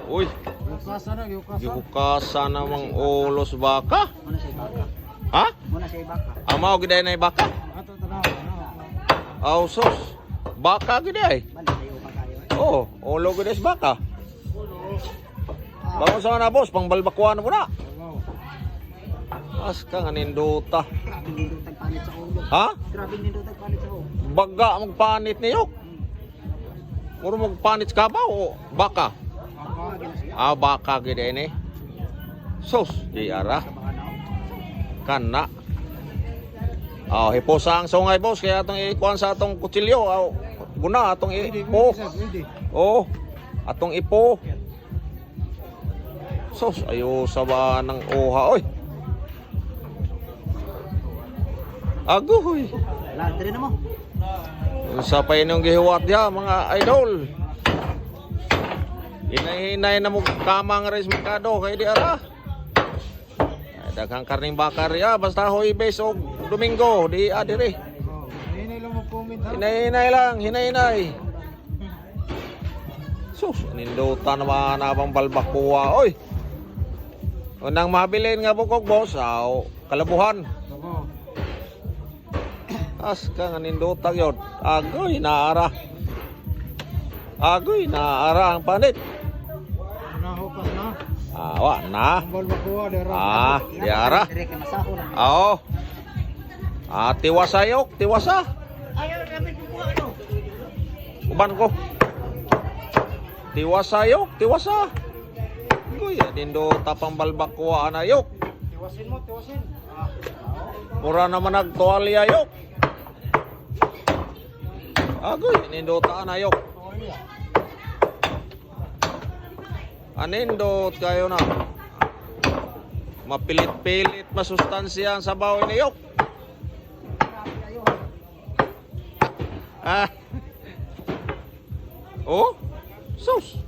Uy, gihukasan namang ulos baka. Muna sa ibaka. Ha? Muna sa ibaka. Amaw gid na baka. Ato tanaw. Aw sus. Baka gid ay. Balik kayo pa kayo. Oh, ulo gid is baka. Bangon sa na boss, pangbalbakuan mo na. As ka nga ninduta. Grabe nindot tagpanit sa ulo. Ha? Grabe nindot tagpanit sa ulo. Baga magpanit niyok. Puro magpanit ka ba o baka? Ah, baka gid ni. Sus, di ara. Kana. Ah, hiposa ang sungay boss kaya atong ikuan sa atong kutsilyo. Ah, guna atong ipo. Oh, atong ipo. Sus, ayo sa ba ng oha oy. Agoy. Ladre na mo. Unsa pa inyong gihuwat diha mga idol? Hinay-hinay na mo kamang res merkado kay di ara. Daghang karning bakar ya basta Huwebes o Domingo di adire. Hinay lang mo comment ha. Hinay-hinay lang, hinay-hinay. Sus, nindutan naman abang balbakuwa oy. Unang mabilin nga bukog boss, aw kalabuhan. As ka nga nindutang yun. Agoy naara. Agoy naara ang panit. Nahupas na. Awa na. Ambal makuha dera. Ah, diara. Dire kay masaho na. Oo. Ah, tiwasayok, tiwasa. Ayaw namin kukuha ano. Uban ko. Tiwasayok, tiwasa. Agoy, ninduta pang balbakuwa anayok. Tiwasin mo, tiwasin. Mura naman nagtuwalya yok. Agoy, ninduta anayok. Anindot kayo na. Mapilit-pilit masustansya ang sabaw ni yok. Ah. Oh, sus.